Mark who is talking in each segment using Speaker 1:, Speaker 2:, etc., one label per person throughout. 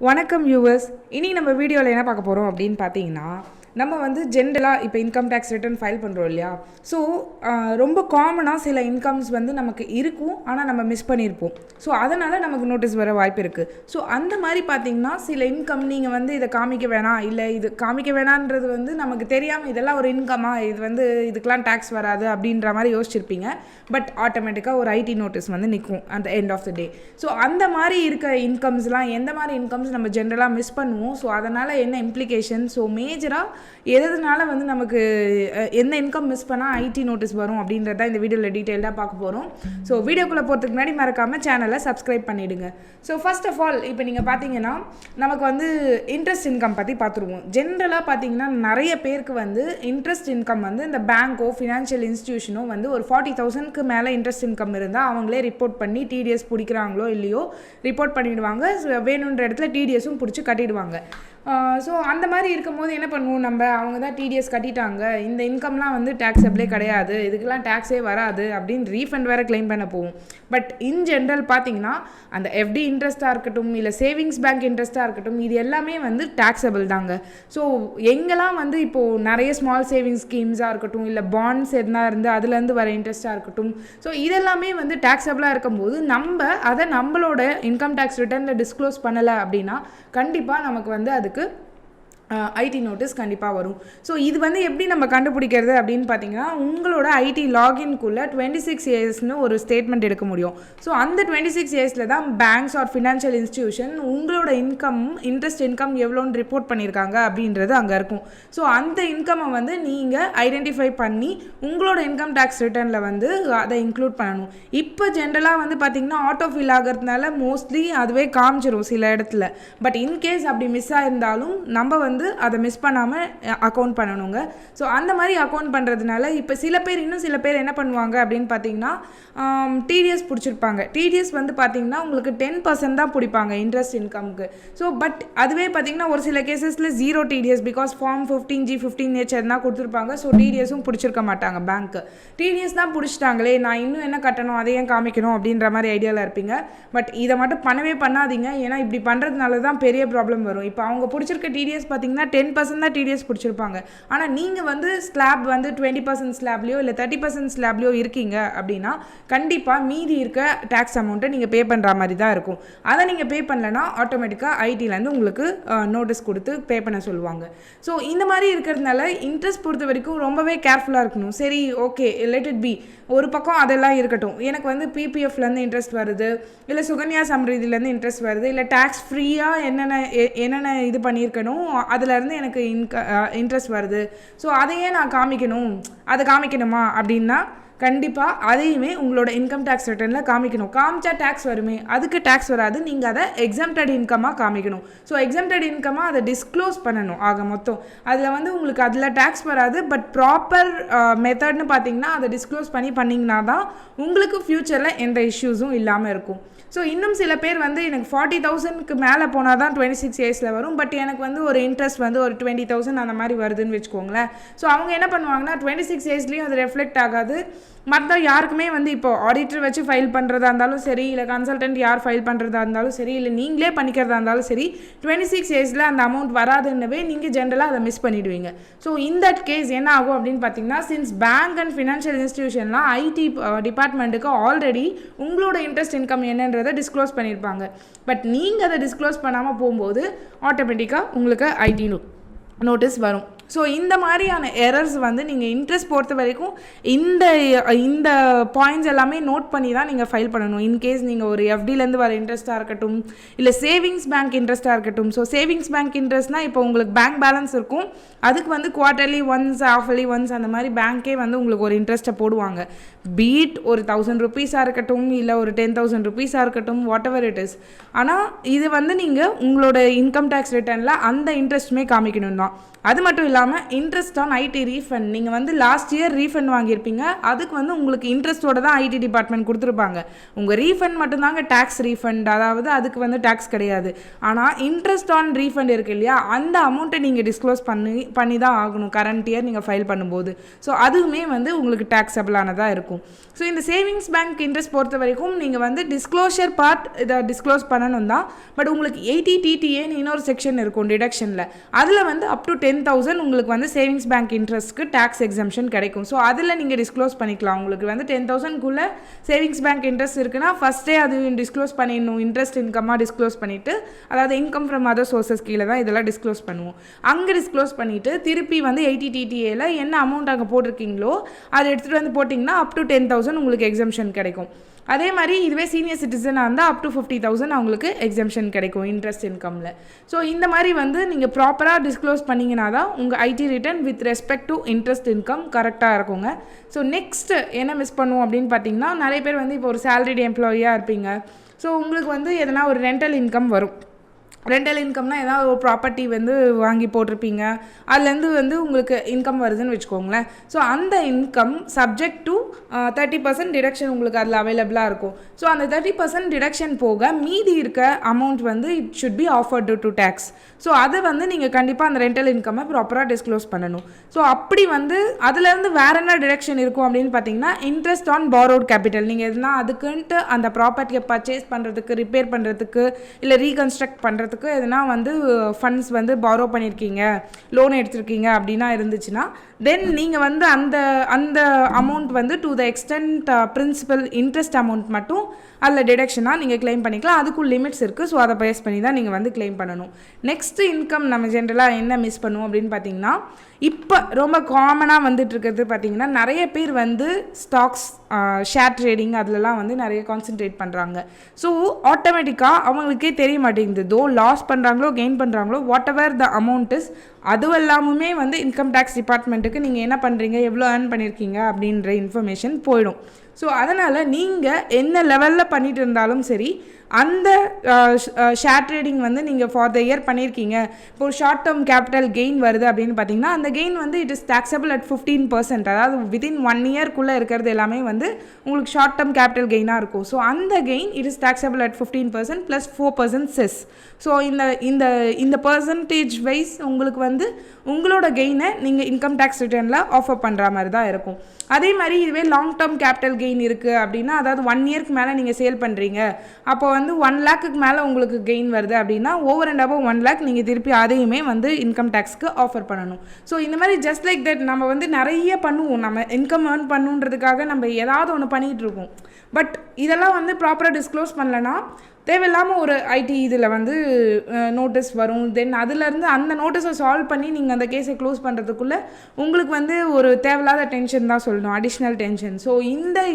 Speaker 1: வணக்கம் வியூவர்ஸ். இனி நம்ம வீடியோவில் என்ன பார்க்க போகிறோம் அப்படின்னு பார்த்தீங்கன்னா, நம்ம வந்து ஜென்ரலாக இப்போ இன்கம் டேக்ஸ் ரிட்டர்ன் ஃபைல் பண்ணுறோம் இல்லையா? ஸோ ரொம்ப காமனாக சில இன்கம்ஸ் வந்து நமக்கு இருக்கும், ஆனால் நம்ம மிஸ் பண்ணியிருப்போம். ஸோ அதனால் நமக்கு நோட்டீஸ் வர வாய்ப்பு இருக்குது. ஸோ அந்த மாதிரி பார்த்தீங்கன்னா சில இன்கம் நீங்கள் வந்து இதை காமிக்க வேணாம், இல்லை இது காமிக்க வேணான்றது வந்து நமக்கு தெரியாமல் இதெல்லாம் ஒரு இன்கமா, இது வந்து இதுக்கெலாம் டேக்ஸ் வராது அப்படின்ற மாதிரி யோசிச்சிருப்பீங்க. பட் ஆட்டோமேட்டிக்காக ஒரு ஐடி நோட்டீஸ் வந்து நிற்கும் at the end of the day. So அந்த மாதிரி இருக்க இன்கம்ஸ்லாம் எந்த மாதிரி இன்கம்ஸ் நம்ம ஜென்ரலாக மிஸ் பண்ணுவோம், ஸோ அதனால் என்ன இம்ப்ளிகேஷன், ஸோ மேஜராக எதனால வந்து நமக்கு எந்த இன்கம் மிஸ் பண்ணால் ஐடி நோட்டீஸ் வரும் அப்படின்றத இந்த வீடியோவில் டீட்டெயிலாக பார்க்க போகிறோம். ஸோ வீடியோக்குள்ளே போகிறதுக்கு முன்னாடி மறக்காமல் சேனலை சப்ஸ்கிரைப் பண்ணிவிடுங்க. ஸோ ஃபர்ஸ்ட் ஆஃப் ஆல் இப்போ நீங்கள் பார்த்தீங்கன்னா நமக்கு வந்து இன்ட்ரெஸ்ட் இன்கம் பற்றி பார்த்துருவோம். ஜென்ரலாக பார்த்தீங்கன்னா நிறைய பேருக்கு வந்து இன்ட்ரெஸ்ட் இன்கம் வந்து இந்த பேங்க்கோ ஃபினான்ஷியல் இன்ஸ்டிடியூஷனோ வந்து ஒரு 40,000க்கு மேலே இன்ட்ரெஸ்ட் இன்கம் இருந்தால் அவங்களே ரிப்போர்ட் பண்ணி டிடிஎஸ் பிடிக்கிறாங்களோ இல்லையோ ரிப்போர்ட் பண்ணிவிடுவாங்க. வேணுன்ற இடத்துல டிடிஎஸும் பிடிச்சி கட்டிடுவாங்க. ஸோ அந்த மாதிரி இருக்கும்போது என்ன பண்ணுவோம், நம்ம அவங்க தான் டிடிஎஸ் கட்டிட்டாங்க, இந்த இன்கம்லாம் வந்து டேக்ஸபிளே கிடையாது, இதுக்கெல்லாம் டேக்ஸே வராது அப்படின்னு ரீஃபண்ட் வேறு கிளைம் பண்ண போவோம். பட் இன் ஜென்ரல் பார்த்தீங்கன்னா அந்த எஃப்டி இன்ட்ரெஸ்ட்டாக இருக்கட்டும், இல்லை சேவிங்ஸ் பேங்க் இன்ட்ரெஸ்ட்டாக இருக்கட்டும், இது எல்லாமே வந்து டேக்ஸபிள் தாங்க. ஸோ எங்கெல்லாம் வந்து இப்போது நிறைய ஸ்மால் சேவிங்ஸ் ஸ்கீம்ஸாக இருக்கட்டும், இல்லை பாண்ட்ஸ் எதுனா இருந்து அதுலேருந்து வர இன்ட்ரெஸ்ட்டாக இருக்கட்டும், ஸோ இதெல்லாமே வந்து டேக்ஸபிளாக இருக்கும்போது நம்ம அதை நம்மளோட இன்கம் டேக்ஸ் ரிட்டர்னில் டிஸ்க்ளோஸ் பண்ணலை அப்படின்னா கண்டிப்பாக நமக்கு வந்து அதுக்கு ஐடி நோட்டீஸ் கண்டிப்பாக வரும். ஸோ இது வந்து எப்படி நம்ம கண்டுபிடிக்கிறது அப்படின்னு பார்த்தீங்கன்னா, உங்களோட ஐடி லாகின்குள்ளே 26 இயர்ஸ்னு ஒரு ஸ்டேட்மெண்ட் எடுக்க முடியும். ஸோ அந்த 26 இயர்ஸில் தான் பேங்க்ஸ் ஆர் ஃபினான்ஷியல் இன்ஸ்டிடியூஷன் உங்களோட இன்கம் இன்ட்ரெஸ்ட் இன்கம் எவ்வளோன்னு ரிப்போர்ட் பண்ணியிருக்காங்க அப்படின்றது அங்கே இருக்கும். ஸோ அந்த இன்கம்மை வந்து நீங்கள் ஐடென்டிஃபை பண்ணி உங்களோட இன்கம் டேக்ஸ் ரிட்டர்னில் வந்து அதை இன்க்ளூட் பண்ணணும். இப்போ ஜென்ரலாக வந்து பார்த்திங்கன்னா ஆட்டோ ஃபில் ஆகிறதுனால மோஸ்ட்லி அதுவே காமிச்சிரும் சில இடத்துல. பட் இன்கேஸ் அப்படி மிஸ் ஆயிருந்தாலும் நம்ம வந்து அதை மிஸ் பண்ணாமல் அக்கௌண்ட் பண்ணணுங்க. ஸோ அந்த மாதிரி அக்கௌண்ட் பண்ணுறதுனால இப்போ சில பேர் என்ன பண்ணுவாங்க அப்படின்னு பார்த்தீங்கன்னா டிடிஎஸ் பிடிச்சிருப்பாங்க. டிடிஎஸ் வந்து பார்த்தீங்கன்னா உங்களுக்கு 10% தான் பிடிப்பாங்க இன்ட்ரெஸ்ட் இன்கம்க்கு. ஸோ பட் அதுவே பார்த்தீங்கன்னா ஒரு சில கேசஸில் 0 TDS, because form 15G 15H எதுனா கொடுத்துருப்பாங்க. ஸோ டிடிஎஸும் பிடிச்சிருக்க மாட்டாங்க பேங்க்கு. டிடிஎஸ் தான் பிடிச்சிட்டாங்களே, நான் இன்னும் என்ன கட்டணும், அதை ஏன் காமிக்கணும் அப்படின்ற மாதிரி ஐடியாவில் இருப்பீங்க. பட் இதை மட்டும் பண்ணவே பண்ணாதீங்க, ஏன்னா இப்படி பண்ணுறதுனால தான் பெரிய ப்ராப்ளம் வரும். இப்போ அவங்க பிடிச்சிருக்க டிடிஎஸ் பார்த்தீங்கன்னா 10% தான் டிடிஎஸ் பிடிச்சிருப்பாங்க. ஆனால் நீங்கள் வந்து ஸ்லாப் வந்து 20% ஸ்லாப்லையோ இல்லை 30% ஸ்லாப்லையோ இருக்கீங்க அப்படின்னா கண்டிப்பாக மீதி இருக்க டேக்ஸ் அமௌண்ட்டை நீங்கள் பே பண்ணுற மாதிரி தான் இருக்கும். அதை நீங்கள் பே பண்ணலன்னா ஆட்டோமேட்டிக்காக ஐடியிலேருந்து உங்களுக்கு நோட்டீஸ் கொடுத்து பே பண்ண சொல்லுவாங்க. ஸோ இந்த மாதிரி இருக்கிறதுனால இன்ட்ரெஸ்ட் பொறுத்த வரைக்கும் ரொம்பவே கேர்ஃபுல்லாக இருக்கணும். சரி, ஓகே, லெட் இட் பி, ஒரு பக்கம் அதெல்லாம் இருக்கட்டும், எனக்கு வந்து பிபிஎஃப்லேருந்து இன்ட்ரெஸ்ட் வருது, இல்லை சுகன்யா சம்ரிதிலேருந்து இன்ட்ரெஸ்ட் வருது, இல்லை டேக்ஸ் ஃப்ரீயாக என்னென்ன இது பண்ணியிருக்கணும் அதுலேருந்து எனக்கு இன்ட்ரெஸ்ட் வருது, ஸோ அதையே நான் அதை காமிக்கணுமா அப்படின்னா கண்டிப்பாக அதையுமே உங்களோட இன்கம் டேக்ஸ் ரிட்டர்னில் காமிக்கணும். காமிச்சா டேக்ஸ் வருமே, அதுக்கு டேக்ஸ் வராது, நீங்கள் அதை எக்ஸம்டட் இன்கமாக காமிக்கணும். ஸோ எக்ஸம்டட் இன்கமாக அதை டிஸ்க்ளோஸ் பண்ணணும். ஆக மொத்தம் அதில் வந்து உங்களுக்கு அதில் டேக்ஸ் வராது. பட் ப்ராப்பர் மெத்தட்னு பார்த்தீங்கன்னா அதை டிஸ்க்ளோஸ் பண்ணிங்கன்னா தான் உங்களுக்கு ஃப்யூச்சரில் எந்த இஷ்யூஸும் இல்லாமல் இருக்கும். ஸோ இன்னும் சில பேர் வந்து எனக்கு 40,000க்கு மேலே போனால் தான் 26 இயர்ஸில் வரும், பட் எனக்கு வந்து ஒரு இன்ட்ரெஸ்ட் வந்து ஒரு 20,000 அந்த மாதிரி வருதுன்னு வச்சுக்கோங்களேன். ஸோ அவங்க என்ன பண்ணுவாங்கன்னா 26 இயர்ஸ்லேயும் அது ரெஃப்ளெக்ட் ஆகாது. மற்ற யாருக்குமே வந்து இப்போ ஆடிட்டர் வச்சு ஃபைல் பண்ணுறதா இருந்தாலும் சரி, இல்லை கன்சல்டன்ட் யார் ஃபைல் பண்ணுறதா இருந்தாலும் சரி, இல்லை நீங்களே பண்ணிக்கிறதா இருந்தாலும் சரி, 26 இயர்ஸில் அந்த அமௌண்ட் வராதுன்னவே நீங்கள் ஜென்ரலாக அதை மிஸ் பண்ணிவிடுவீங்க. ஸோ இந்த கேஸ் என்ன ஆகும் அப்படின்னு பார்த்தீங்கன்னா, சின்ஸ் பேங்க் அண்ட் ஃபினான்ஷியல் இன்ஸ்டிடியூஷன்லாம் ஐடி டிபார்ட்மெண்ட்டுக்கு ஆல்ரெடி உங்களோட இன்ட்ரெஸ்ட் இன்கம் என்னன்றதை டிஸ்க்ளோஸ் பண்ணியிருப்பாங்க. பட் நீங்கள் அதை டிஸ்க்ளோஸ் பண்ணாமல் போகும்போது ஆட்டோமேட்டிக்காக உங்களுக்கு ஐடி நோட்டீஸ் வரும். ஸோ இந்த மாதிரியான எரர்ஸ் வந்து நீங்கள் இன்ட்ரெஸ்ட் பொறுத்த வரைக்கும் இந்த பாயிண்ட்ஸ் எல்லாமே நோட் பண்ணி தான் நீங்கள் ஃபைல் பண்ணணும். இன்கேஸ் நீங்கள் ஒரு எஃப்டிலேருந்து வர இன்ட்ரெஸ்ட்டாக இருக்கட்டும், இல்லை சேவிங்ஸ் பேங்க் இன்ட்ரெஸ்ட்டாக இருக்கட்டும். ஸோ சேவிங்ஸ் பேங்க் இன்ட்ரெஸ்ட்னால் இப்போ உங்களுக்கு பேங்க் பேலன்ஸ் இருக்கும், அதுக்கு வந்து குவார்ட்டர்லி ஒன்ஸ் ஹாஃபர்லி ஒன்ஸ் அந்த மாதிரி பேங்க்கே வந்து உங்களுக்கு ஒரு இன்ட்ரெஸ்ட்டை போடுவாங்க. பீட் ஒரு 1000 ருபீஸாக இருக்கட்டும், இல்லை ஒரு 10,000 ருபீஸாக இருக்கட்டும், வாட் எவர் இட் இஸ். ஆனால் இது வந்து நீங்கள் உங்களோட இன்கம் டேக்ஸ் ரிட்டர்னில் அந்த இன்ட்ரெஸ்ட்டுமே காமிக்கணும் தான். அது மட்டும் இல்லாமல் இன்ட்ரெஸ்ட் ஆன் ஐடி ரீஃபண்ட், நீங்கள் வந்து லாஸ்ட் இயர் ரீஃபண்ட் வாங்கியிருப்பீங்க, அதுக்கு வந்து உங்களுக்கு இன்ட்ரெஸ்ட்டோட தான் ஐடி டிபார்ட்மெண்ட் கொடுத்துருப்பாங்க. உங்கள் ரீஃபண்ட் மட்டும்தாங்க டேக்ஸ் ரீஃபண்ட், அதாவது அதுக்கு வந்து டேக்ஸ் கிடையாது. ஆனால் இன்ட்ரெஸ்ட் ஆன் ரீஃபண்ட் இருக்குது இல்லையா, அந்த அமௌண்ட்டை நீங்கள் டிஸ்க்ளோஸ் பண்ணி தான் ஆகணும் கரண்ட் இயர் நீங்கள் ஃபைல் பண்ணும்போது. ஸோ அதுவுமே வந்து உங்களுக்கு டேக்ஸபிளானதாக இருக்கும். ஸோ இந்த சேவிங்ஸ் பேங்க் இன்ட்ரெஸ்ட் பொறுத்த வரைக்கும் நீங்கள் வந்து டிஸ்க்ளோஷர் பார்ட் இதை டிஸ்க்ளோஸ் பண்ணணும் தான். பட் உங்களுக்கு 80 TTAன்னு இன்னொரு செக்ஷன் இருக்கும் டிடக்ஷனில், அதில் வந்து அப் டு 10,000 உங்களுக்கு வந்து சேவிங்ஸ் பேங்க் இன்ட்ரெஸ்ட்க்கு டேக்ஸ் எக்ஸம்ஷன் கிடைக்கும். ஸோ அதில் நீங்கள் டிஸ்க்ளோஸ் பண்ணிக்கலாம். உங்களுக்கு வந்து 10,000க்குள்ளே சேவிங்ஸ் பேங்க் இன்ட்ரெஸ்ட் இருக்குன்னா ஃபஸ்ட்டே அது டிஸ்க்ளோஸ் பண்ணிடணும். இன்ட்ரெஸ்ட் இன்கம்மாக டிஸ்க்ளோஸ் பண்ணிவிட்டு, அதாவது இன்கம் ஃப்ரம் அதர் சோர்சஸ் கீழே தான் இதெல்லாம் டிஸ்க்ளோஸ் பண்ணுவோம். அங்கே டிஸ்க்ளோஸ் பண்ணிவிட்டு திருப்பி வந்து 80 TTAல என்ன அமௌண்ட் அங்கே போட்டிருக்கீங்களோ அதை எடுத்துகிட்டு வந்து போட்டிங்கன்னா அப் டு 10,000 உங்களுக்கு எக்ஸம்ஷன் கிடைக்கும். அதே மாதிரி இதுவே சீனியர் சிட்டிசனாக இருந்தால் அப் டு 50,000 அவங்களுக்கு எக்ஸம்ஷன் கிடைக்கும் இன்ட்ரெஸ்ட் இன்கமில். ஸோ இந்த மாதிரி வந்து நீங்கள் ப்ராப்பராக டிஸ்க்ளோஸ் பண்ணிங்கன்னா தான் உங்கள் ID return with respect to interest income கரெக்டாக இருக்குங்க. ஸோ நெக்ஸ்ட்டு என்ன மிஸ் பண்ணுவோம் அப்படின்னு பார்த்தீங்கன்னா, நிறைய பேர் வந்து இப்போ ஒரு சேலரிடு எம்ப்ளாயியாக இருப்பீங்க. ஸோ உங்களுக்கு வந்து எதனா ஒரு ரெண்டல் இன்கம் வரும். ரெண்டல் இன்கம்னா ஏதாவது ஒரு ப்ராப்பர்ட்டி வந்து வாங்கி போட்டிருப்பீங்க, அதுலேருந்து வந்து உங்களுக்கு இன்கம் வருதுன்னு வச்சுக்கோங்களேன். ஸோ அந்த இன்கம் சப்ஜெக்ட் டு 30% டிடக்ஷன் உங்களுக்கு அதில் அவைலபிளாக இருக்கும். ஸோ அந்த 30% டிடக்ஷன் போக மீதி இருக்க அமௌண்ட் வந்து it should be offered to tax. So அதை வந்து நீங்கள் கண்டிப்பாக அந்த ரெண்டல் இன்கம்மை ப்ராப்பராக டிஸ்க்ளோஸ் பண்ணணும். ஸோ அப்படி வந்து அதுலேருந்து வேறு என்ன டிடக்ஷன் இருக்கும் அப்படின்னு பார்த்தீங்கன்னா, இன்ட்ரெஸ்ட் ஆன் பாரோட் கேபிட்டல். நீங்கள் எதுனா அதுக்குன்ட்டு அந்த ப்ராப்பர்ட்டியை பர்ச்சேஸ் பண்ணுறதுக்கு, ரிப்பேர் பண்ணுறதுக்கு, இல்லை ரீகன்ஸ்ட்ரக்ட் பண்ணுறதுக்கு எதுனா வந்து ஃபண்ட்ஸ் வந்து பாரோ பண்ணியிருக்கீங்க, லோன் எடுத்திருக்கீங்க அப்படின்னா இருந்துச்சுன்னா, தென் நீங்கள் வந்து அந்த அமௌண்ட் வந்து to the extent principal interest amount மட்டும் அதில் டிடக்ஷனாக நீங்கள் கிளைம் பண்ணிக்கலாம். அதுக்கும் லிமிட்ஸ் இருக்குது. ஸோ அதை பேஸ் பண்ணி தான் நீங்கள் வந்து கிளைம் பண்ணணும். நெக்ஸ்ட்டு இன்கம் நம்ம ஜென்ரலாக என்ன மிஸ் பண்ணுவோம் அப்படின்னு பார்த்தீங்கன்னா, இப்போ ரொம்ப காமனாக வந்துட்டு இருக்கிறது பார்த்தீங்கன்னா, நிறைய பேர் வந்து ஸ்டாக்ஸ், ஷேர் ட்ரேடிங் அதிலலாம் வந்து நிறைய கான்சென்ட்ரேட் பண்ணுறாங்க. ஸோ ஆட்டோமேட்டிக்காக அவங்களுக்கே தெரிய மாட்டேங்குது, தோ லாஸ் பண்ணுறாங்களோ கெயின் பண்ணுறாங்களோ, what ever the amount is, அதுவும் எல்லாமே வந்து இன்கம் டேக்ஸ் டிபார்ட்மெண்ட்டுக்கு நீங்கள் என்ன பண்ணுறீங்க, எவ்வளோ ஏர்ன் பண்ணியிருக்கீங்க அப்படின்ற இன்ஃபர்மேஷன் போயிடும். ஸோ அதனால் நீங்கள் என்ன லெவலில் பண்ணிட்டு இருந்தாலும் சரி, அந்த ஷேர் ட்ரேடிங் வந்து நீங்கள் ஃபார் த இயர் பண்ணியிருக்கீங்க, இப்போ ஒரு ஷார்ட் டேர்ம் கேபிட்டல் கெயின் வருது அப்படின்னு பார்த்தீங்கன்னா, அந்த கெயின் வந்து இட் இஸ் டேக்ஸபிள் அட் 15%. அதாவது வித்தின் 1 இயர்க்குள்ளே இருக்கிறது எல்லாமே வந்து உங்களுக்கு ஷார்ட் டேர்ம் கேபிட்டல் கெயினாக இருக்கும். ஸோ அந்த gain it is taxable at 15% plus 4% chess. So இந்த பர்சன்டேஜ் வைஸ் உங்களுக்கு வந்து உங்களோட கெயினை நீங்கள் இன்கம் டேக்ஸ் ரிட்டர்னில் ஆஃபர் பண்ணுற மாதிரி தான் இருக்கும். அதே மாதிரி இதுவே லாங் டேர்ம் கேபிட்டல் கெயின் இருக்குது அப்படின்னா, அதாவது 1 இயர்க்கு மேலே நீங்கள் சேல் பண்ணுறீங்க, அப்போ வந்து 1 lakhக்கு மேலே உங்களுக்கு கெயின் வருது அப்படின்னா, ஓவர் அண்ட் அபவ் 1 lakh நீங்கள் திருப்பி அதையுமே வந்து இன்கம் டேக்ஸ்க்கு ஆஃபர் பண்ணணும். ஸோ இந்த மாதிரி ஜஸ்ட் லைக் தட் நம்ம வந்து நிறைய பண்ணுவோம். நம்ம இன்கம் ஏர்ன் பண்ணுன்றதுக்காக நம்ம ஏதாவது ஒன்று பண்ணிகிட்டு இருக்கோம். பட் இதெல்லாம் வந்து ப்ராப்பராக டிஸ்க்ளோஸ் பண்ணலன்னா தேவையில்லாமல் ஒரு ஐடி இதில் வந்து நோட்டீஸ் வரும். தென் அதுலேருந்து அந்த நோட்டீஸை சால்வ் பண்ணி நீங்கள் அந்த கேஸை க்ளோஸ் பண்ணுறதுக்குள்ளே உங்களுக்கு வந்து ஒரு தேவையில்லாத டென்ஷன் தான் சொல்லணும், அடிஷ்னல் டென்ஷன். ஸோ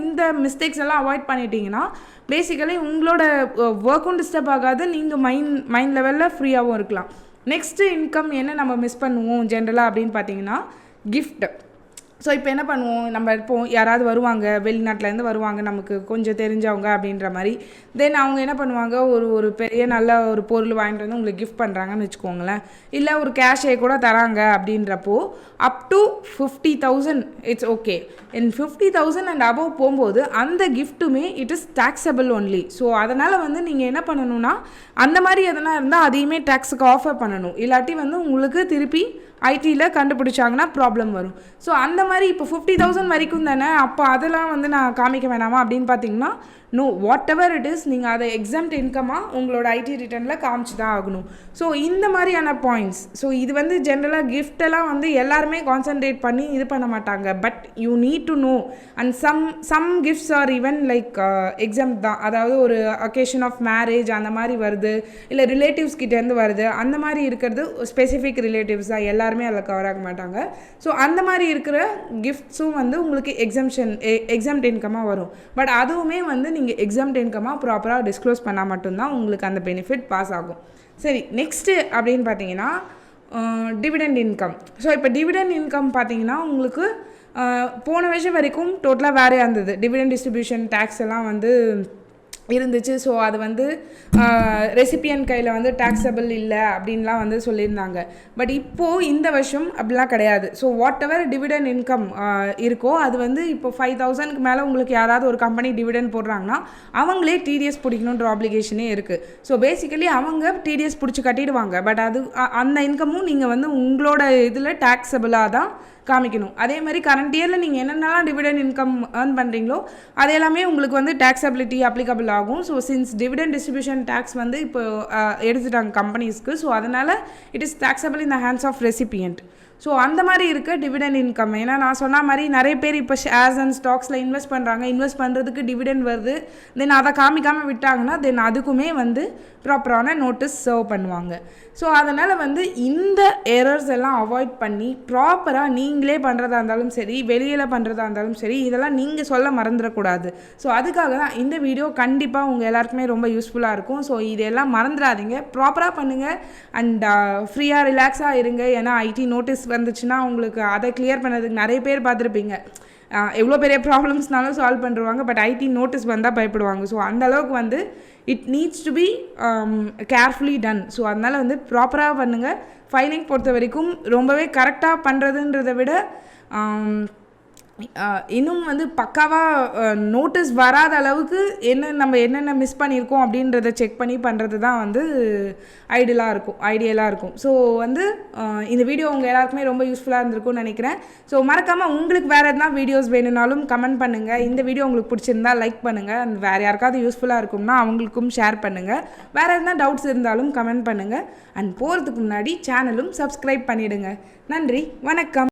Speaker 1: இந்த மிஸ்டேக்ஸ் எல்லாம் அவாய்ட் பண்ணிட்டீங்கன்னா பேசிக்கலி உங்களோட ஒர்க்கும் டிஸ்டர்ப் ஆகாது, நீங்கள் மைண்ட் லெவலில் ஃப்ரீயாகவும் இருக்கலாம். நெக்ஸ்ட்டு இன்கம் என்ன நம்ம மிஸ் பண்ணுவோம் ஜென்ரலாக அப்படின்னு பார்த்தீங்கன்னா, கிஃப்ட். ஸோ இப்போ என்ன பண்ணுவோம், நம்ம இப்போ யாராவது வருவாங்க, வெளிநாட்டிலேருந்து வருவாங்க, நமக்கு கொஞ்சம் தெரிஞ்சவங்க அப்படின்ற மாதிரி. தென் அவங்க என்ன பண்ணுவாங்க, ஒரு பெரிய நல்ல ஒரு பொருள் வாங்கிட்டு வந்து உங்களுக்கு கிஃப்ட் பண்ணுறாங்கன்னு வச்சுக்கோங்களேன், இல்லை ஒரு கேஷே கூட தராங்க. அப்படின்றப்போ up to 50,000 it's okay. In 50,000 and above போகும்போது அந்த கிஃப்ட்டுமே it is taxable only. So அதனால் வந்து நீங்கள் என்ன பண்ணணும்னா, அந்த மாதிரி எதனா இருந்தால் அதையுமே டேக்ஸுக்கு ஆஃபர் பண்ணணும். இல்லாட்டி வந்து உங்களுக்கு திருப்பி ஐடியில் கண்டுபிடிச்சாங்கன்னா ப்ராப்ளம் வரும். ஸோ அந்த மாதிரி இப்போ 50,000 வரைக்கும் தானே, அப்போ அதெல்லாம் வந்து நான் காமிக்க வேணாமா அப்படின்னு பார்த்தீங்கன்னா, no, whatever it is, நீங்கள் அதை எக்ஸாம்ட் இன்கமாக உங்களோட ஐடி ரிட்டர்னில் காமிச்சு தான் ஆகணும். ஸோ இந்த மாதிரியான பாயிண்ட்ஸ். ஸோ இது வந்து ஜென்ரலாக கிஃப்டெல்லாம் வந்து எல்லாருமே கான்சன்ட்ரேட் பண்ணி இது பண்ண மாட்டாங்க. But you need to know. And some gifts are even like exempt தான். அதாவது ஒரு அக்கேஷன் ஆஃப் மேரேஜ் அந்த மாதிரி வருது, இல்லை ரிலேட்டிவ்ஸ் கிட்டேருந்து வருது, அந்த மாதிரி இருக்கிறது ஸ்பெசிஃபிக் ரிலேட்டிவ்ஸ் தான், எல்லாருமே அதில் கவர் ஆக மாட்டாங்க. ஸோ அந்த மாதிரி இருக்கிற கிஃப்ட்ஸும் வந்து உங்களுக்கு எக்ஸாம்ட் இன்கமாக வரும். பட் அதுவுமே வந்து நீங்கள் எக்ஸாம்ட் இன்கமாக ப்ராப்பராக டிஸ்க்ளோஸ் பண்ணால் மட்டும்தான் உங்களுக்கு அந்த பெனிஃபிட் பாஸ் ஆகும். சரி, நெக்ஸ்ட்டு அப்படின்னு பார்த்தீங்கன்னா டிவிடெண்ட் இன்கம். ஸோ இப்போ டிவிடெண்ட் இன்கம் பார்த்தீங்கன்னா உங்களுக்கு போன வருஷம் வரைக்கும் டோட்டலாக வேறையாக இருந்தது. டிவிடெண்ட் டிஸ்ட்ரிபியூஷன் டேக்ஸ் எல்லாம் வந்து இருந்துச்சு. ஸோ அது வந்து ரெசிபியன் கையில் வந்து டேக்ஸபிள் இல்லை அப்படின்லாம் வந்து சொல்லியிருந்தாங்க. பட் இப்போது இந்த வருஷம் அப்படிலாம் கிடையாது. So what ever dividend income இருக்கோ அது வந்து இப்போ 5,000க்கு மேலே உங்களுக்கு யாராவது ஒரு கம்பெனி டிவிடெண்ட் போடுறாங்கன்னா அவங்களே டிடிஎஸ் பிடிக்கணுன்ற ஆப்ளிகேஷனே இருக்குது. ஸோ பேசிக்கலி அவங்க டிடிஎஸ் பிடிச்சி கட்டிடுவாங்க. பட் அது அந்த இன்கமும் நீங்கள் வந்து உங்களோட இதில் டேக்ஸபிளாக தான் காமிக்கணும். அதே மாதிரி கரண்ட் இயரில் நீங்கள் என்னென்னலாம் டிவிடெண்ட் இன்கம் ஏர்ன் பண்ணுறீங்களோ அது எல்லாமே உங்களுக்கு வந்து டேக்ஸபிலிட்டி அப்ளிகபிள் ஆகும். So since dividend distribution tax வந்து இப்போ எடுத்துட்டாங்க கம்பெனிஸ்க்கு. ஸோ அதனால் it is taxable in the hands of recipient. So அந்த மாதிரி இருக்க டிவிடெண்ட் இன்கம். ஏன்னா நான் சொன்ன மாதிரி நிறைய பேர் இப்போ ஷேர்ஸ் அண்ட் ஸ்டாக்ஸில் இன்வெஸ்ட் பண்ணுறாங்க. இன்வெஸ்ட் பண்ணுறதுக்கு டிவிடெண்ட் வருது. தென் அதை காமிக்காமல் விட்டாங்கன்னா தென் அதுக்குமே வந்து ப்ராப்பரான நோட்டீஸ் சர்வ் பண்ணுவாங்க. ஸோ அதனால் வந்து இந்த எரர்ஸ் எல்லாம் அவாய்ட் பண்ணி ப்ராப்பராக நீங்களே பண்ணுறதா இருந்தாலும் சரி, வெளியில் பண்ணுறதா இருந்தாலும் சரி, இதெல்லாம் நீங்கள் சொல்ல மறந்துடக்கூடாது. ஸோ அதுக்காக தான் இந்த வீடியோ கண்டிப்பாக உங்கள் எல்லாருக்குமே ரொம்ப யூஸ்ஃபுல்லாக இருக்கும். ஸோ இதெல்லாம் மறந்துடாதீங்க, ப்ராப்பராக பண்ணுங்கள் அண்ட் ஃப்ரீயாக ரிலாக்ஸாக இருங்க. ஏன்னா ஐடி நோட்டீஸ் வந்துச்சுன்னா உங்களுக்கு அதை கிளியர் பண்ணதுக்கு நிறைய பேர் பார்த்துருப்பீங்க. எவ்வளோ பெரிய ப்ராப்ளம்ஸ்னாலும் சால்வ் பண்ணுவாங்க. பட் ஐடி நோட்டீஸ் வந்தால் பயப்படுவாங்க. ஸோ அந்தளவுக்கு வந்து it needs to be carefully done. So அதனால் வந்து ப்ராப்பராக பண்ணுங்கள். ஃபைலிங் பொறுத்த வரைக்கும் ரொம்பவே கரெக்டாக பண்ணுறதுன்றதை விட இன்னும் வந்து பக்காவாக நோட்டீஸ் வராத அளவுக்கு நம்ம என்னென்ன மிஸ் பண்ணியிருக்கோம் அப்படின்றத செக் பண்ணி பண்ணுறது தான் வந்து ஐடியலாக இருக்கும். ஸோ வந்து இந்த வீடியோ உங்கள் எல்லாருக்குமே ரொம்ப யூஸ்ஃபுல்லாக இருந்திருக்கும்னு நினைக்கிறேன். ஸோ மறக்காமல் உங்களுக்கு வேறு எதனா வீடியோஸ் வேணும்னாலும் கமெண்ட் பண்ணுங்கள். இந்த வீடியோ உங்களுக்கு பிடிச்சிருந்தா லைக் பண்ணுங்கள். அண்ட் வேறு யாருக்காவது யூஸ்ஃபுல்லாக இருக்கும்னா அவங்களுக்கும் ஷேர் பண்ணுங்கள். வேறு எதனா டவுட்ஸ் இருந்தாலும் கமெண்ட் பண்ணுங்கள். அண்ட் போகிறதுக்கு முன்னாடி சேனலும் சப்ஸ்கிரைப் பண்ணிவிடுங்க. நன்றி, வணக்கம்.